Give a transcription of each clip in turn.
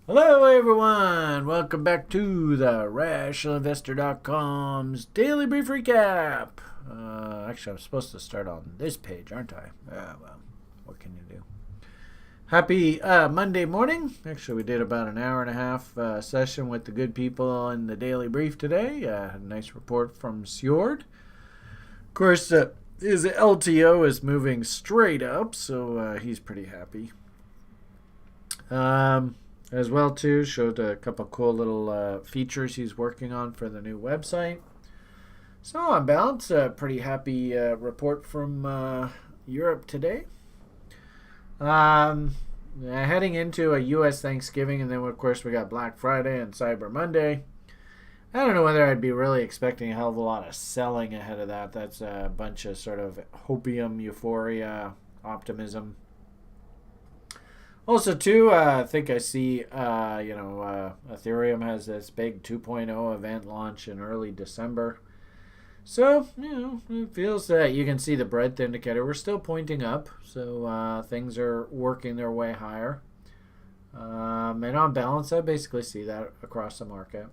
Hello, everyone. Welcome back to the RationalInvestor.com's Daily Brief Recap. Actually, I'm supposed to start on this page, aren't I? Well, what can you do? Happy Monday morning. Actually, we did about an hour and a half session with the good people in the Daily Brief today. Had a nice report from Sjord. Of course, his LTO is moving straight up, so he's pretty happy. As well, too, showed a couple cool little features he's working on for the new website. So on balance, a pretty happy report from Europe today. Heading into a U.S. Thanksgiving, and then of course we got Black Friday and Cyber Monday. I don't know whether I'd be really expecting a hell of a lot of selling ahead of that. That's a bunch of sort of hopium, euphoria, optimism. Also, too, I think I see, Ethereum has this big 2.0 event launch in early December. So, it feels that you can see the breadth indicator. We're still pointing up, so things are working their way higher. And on balance, I basically see that across the market.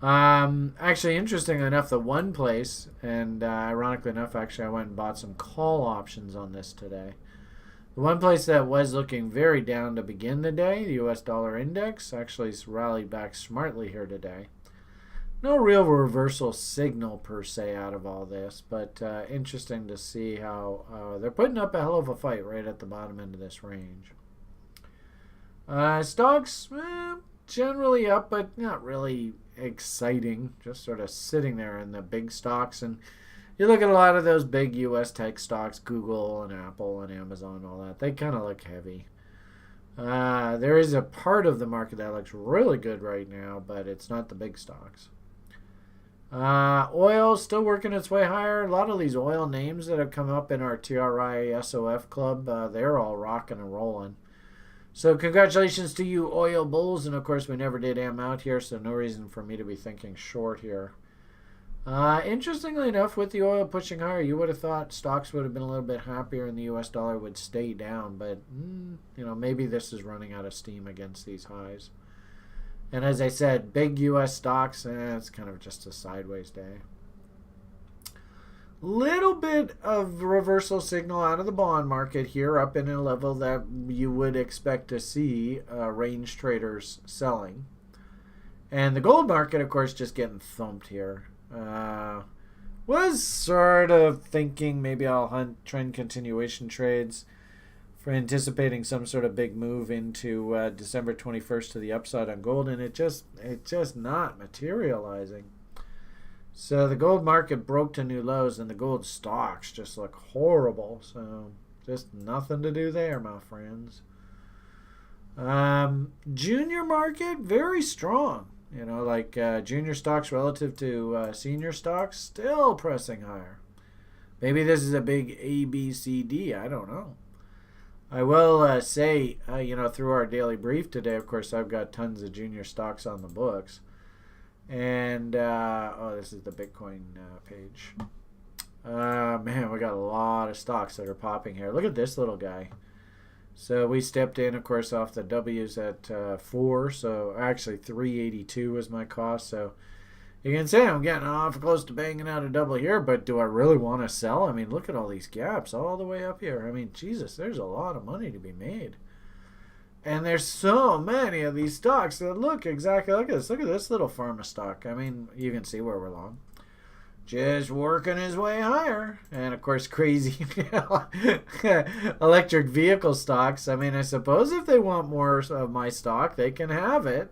Actually, interestingly enough, the one place, and ironically enough, actually, I went and bought some call options on this today. The one place that was looking very down to begin the day, the US dollar index, actually rallied back smartly here today. No real reversal signal per se out of all this, but interesting to see how they're putting up a hell of a fight right at the bottom end of this range. Stocks, generally up, but not really exciting. Just sort of sitting there in the big stocks. And you look at a lot of those big U.S. tech stocks, Google and Apple and Amazon, all that. They kind of look heavy. There is a part of the market that looks really good right now, but it's not the big stocks. Oil still working its way higher. A lot of these oil names that have come up in our TRI SOF club, they're all rocking and rolling. So congratulations to you oil bulls. And of course, we never did am out here, so no reason for me to be thinking short here. Interestingly enough, with the oil pushing higher, you would have thought stocks would have been a little bit happier and the U.S. dollar would stay down. But, maybe this is running out of steam against these highs. And as I said, big U.S. stocks, it's kind of just a sideways day. Little bit of reversal signal out of the bond market here, up in a level that you would expect to see range traders selling. And the gold market, of course, just getting thumped here. Was sort of thinking maybe I'll hunt trend continuation trades for anticipating some sort of big move into December 21st to the upside on gold, and it just not materializing. So the gold market broke to new lows, and the gold stocks just look horrible. So just nothing to do there, my friends. Junior market very strong. Junior stocks relative to senior stocks still pressing higher. Maybe this is a big A, B, C, D. I don't know. I will say, through our daily brief today, of course, I've got tons of junior stocks on the books. And, this is the Bitcoin page. Man, we got a lot of stocks that are popping here. Look at this little guy. So we stepped in, of course, off the W's at 4. So actually 382 was my cost. So you can say I'm getting off close to banging out a double here, but do I really want to sell? I mean, look at all these gaps all the way up here. I mean, Jesus, there's a lot of money to be made. And there's so many of these stocks that look exactly like this. Look at this little pharma stock. I mean, you can see where we're long. Just working his way higher. And of course, crazy electric vehicle stocks. I mean, I suppose if they want more of my stock, they can have it.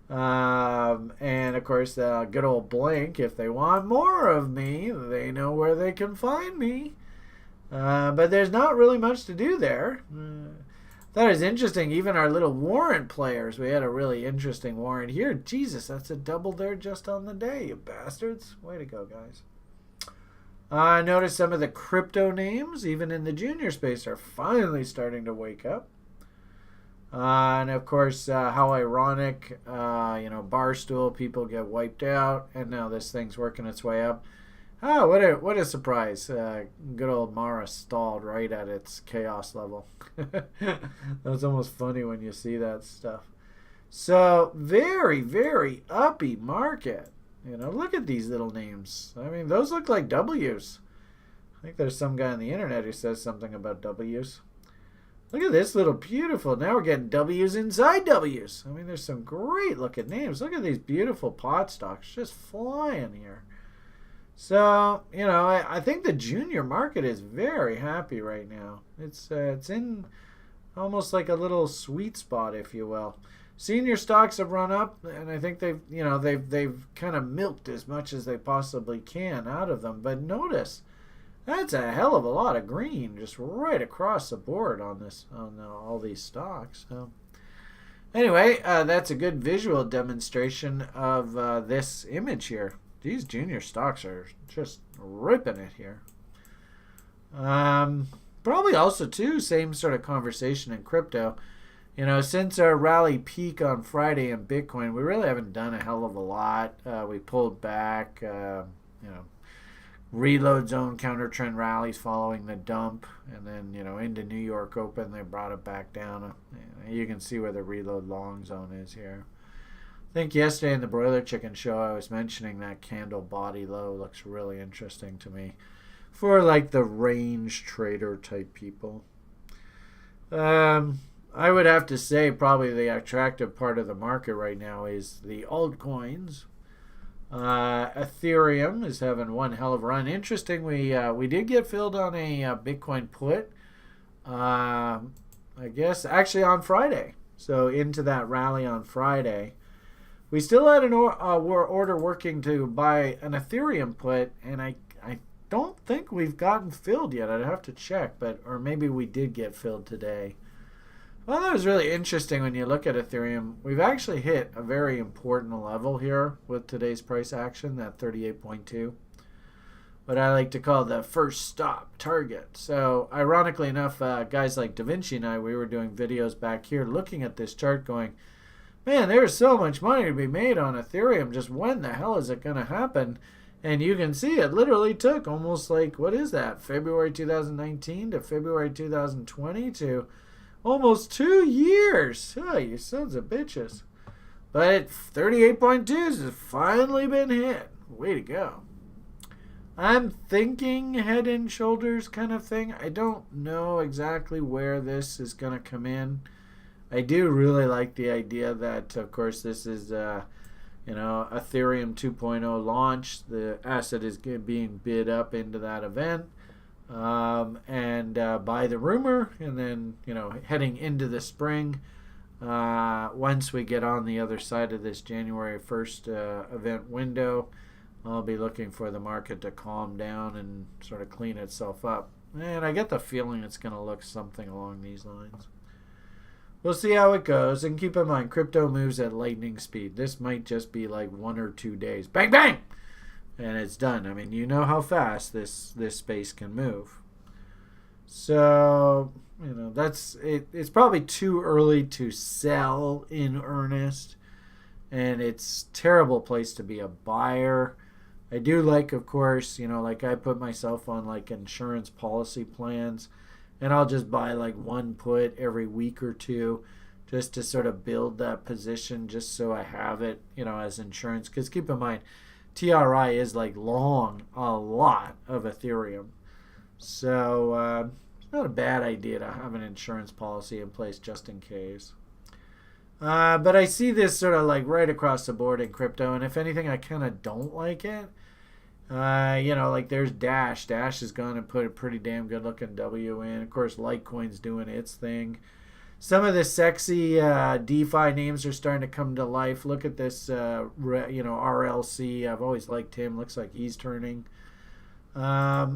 And of course, good old Blink, if they want more of me, they know where they can find me. But there's not really much to do there. That is interesting. Even our little warrant players, we had a really interesting warrant here. Jesus, that's a double there just on the day, you bastards. Way to go, guys. I noticed some of the crypto names, even in the junior space, are finally starting to wake up. And of course, how ironic, Barstool people get wiped out, and now this thing's working its way up. Oh, what a surprise. Good old Mara stalled right at its chaos level. That's almost funny when you see that stuff. So very, very uppy market. Look at these little names. I mean, those look like W's. I think there's some guy on the internet who says something about W's. Look at this little beautiful. Now we're getting W's inside W's. I mean, there's some great looking names. Look at these beautiful pot stocks just flying here. So, I think the junior market is very happy right now. It's in almost like a little sweet spot, if you will. Senior stocks have run up, and I think they've kind of milked as much as they possibly can out of them. But notice, that's a hell of a lot of green just right across the board on all these stocks. So anyway, that's a good visual demonstration of this image here. These junior stocks are just ripping it here. Probably also too, same sort of conversation in crypto. Since our rally peak on Friday in Bitcoin, we really haven't done a hell of a lot. We pulled back, reload zone counter trend rallies following the dump, and then, into New York Open, they brought it back down. You can see where the reload long zone is here. I think yesterday in the Broiler Chicken show, I was mentioning that candle body low looks really interesting to me for like the range trader type people. I would have to say probably the attractive part of the market right now is the altcoins. Ethereum is having one hell of a run. Interesting, we did get filled on a Bitcoin put, I guess, actually on Friday. So into that rally on Friday. We still had an order working to buy an Ethereum put, and I don't think we've gotten filled yet. I'd have to check, or maybe we did get filled today. Well, that was really interesting when you look at Ethereum. We've actually hit a very important level here with today's price action, that 38.2. What I like to call the first stop target. So, ironically enough, guys like Da Vinci and I, we were doing videos back here looking at this chart going, man, there's so much money to be made on Ethereum. Just when the hell is it going to happen? And you can see it literally took almost like, what is that, February 2019 to February 2020 to almost 2 years. Oh, you sons of bitches. But 38.2 has finally been hit. Way to go. I'm thinking head and shoulders kind of thing. I don't know exactly where this is going to come in. I do really like the idea that, of course, this is, Ethereum 2.0 launch. The asset is being bid up into that event. And by the rumor, and then heading into the spring, once we get on the other side of this January 1st event window, I'll be looking for the market to calm down and sort of clean itself up, and I get the feeling it's going to look something along these lines. We'll see how it goes, and keep in mind, crypto moves at lightning speed. This might just be like 1 or 2 days, bang bang, and it's done. I mean, you know how fast this space can move. So, that's it. It's probably too early to sell in earnest, and it's a terrible place to be a buyer. I do like, of course, like I put myself on like insurance policy plans, and I'll just buy like one put every week or two just to sort of build that position just so I have it, as insurance. Because keep in mind, TRI is like long a lot of Ethereum. So it's not a bad idea to have an insurance policy in place just in case. But I see this sort of like right across the board in crypto, and if anything, I kind of don't like it. Like there's Dash. Dash has gone and put a pretty damn good looking W in. Of course, Litecoin's doing its thing. Some of the sexy DeFi names are starting to come to life. Look at this, RLC. I've always liked him. Looks like he's turning. A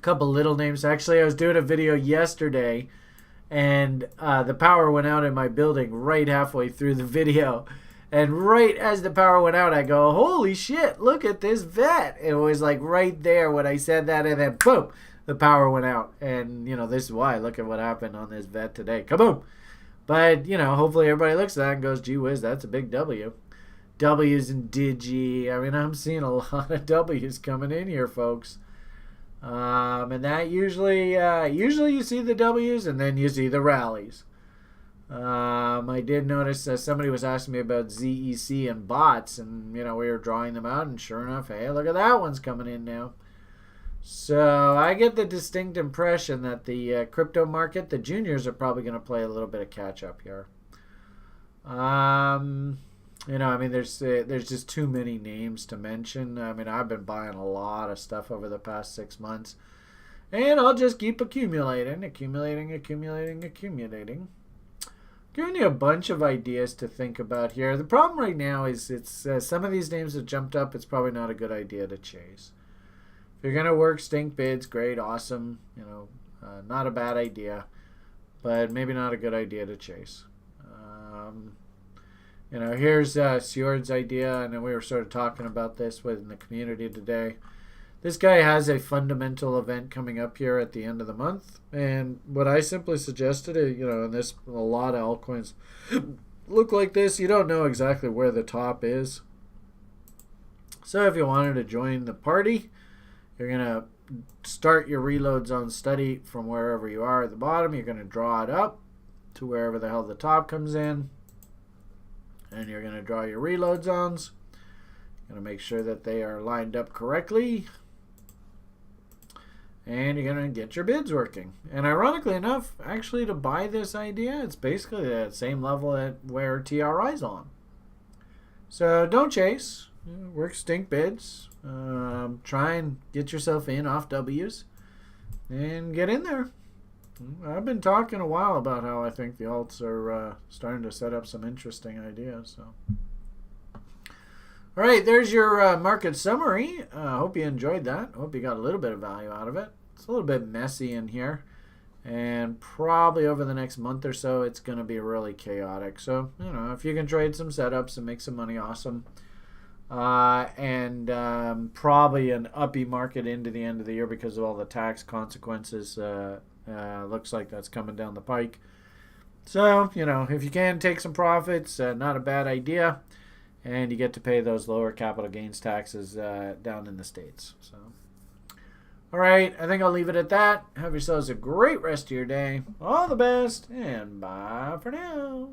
couple little names. Actually, I was doing a video yesterday, and the power went out in my building right halfway through the video. And right as the power went out, I go, holy shit, look at this vet. It was like right there when I said that, and then boom, the power went out. And, this is why. Look at what happened on this vet today. Kaboom! But, hopefully everybody looks at that and goes, gee whiz, that's a big W. W's and Digi. I mean, I'm seeing a lot of W's coming in here, folks. And that usually you see the W's and then you see the rallies. I did notice somebody was asking me about ZEC and bots, and we were drawing them out, and sure enough, hey, look at that one's coming in now. So I get the distinct impression that the crypto market, the juniors are probably going to play a little bit of catch up here. I mean, there's just too many names to mention. I mean, I've been buying a lot of stuff over the past 6 months, and I'll just keep accumulating. Giving you a bunch of ideas to think about here. The problem right now is it's some of these names have jumped up. It's probably not a good idea to chase. If you're gonna work stink bids, great, awesome. Not a bad idea, but maybe not a good idea to chase. Here's Sjord's idea, and we were sort of talking about this within the community today. This guy has a fundamental event coming up here at the end of the month, and what I simply suggested, and this a lot of altcoins look like this. You don't know exactly where the top is, so if you wanted to join the party, you're gonna start your reload zone study from wherever you are at the bottom. You're gonna draw it up to wherever the hell the top comes in, and you're gonna draw your reload zones. You're gonna make sure that they are lined up correctly. And you're going to get your bids working. And ironically enough, actually to buy this idea, it's basically the same level at where TRI's on. So don't chase. Work stink bids. Try and get yourself in off W's. And get in there. I've been talking a while about how I think the alts are starting to set up some interesting ideas. So, all right, there's your market summary. I hope you enjoyed that. I hope you got a little bit of value out of it. It's a little bit messy in here, and probably over the next month or so, it's going to be really chaotic. So, if you can trade some setups and make some money, awesome. And probably an uppy market into the end of the year because of all the tax consequences. Looks like that's coming down the pike. So, if you can take some profits, not a bad idea. And you get to pay those lower capital gains taxes down in the States. So, all right, I think I'll leave it at that. Have yourselves a great rest of your day. All the best, and bye for now.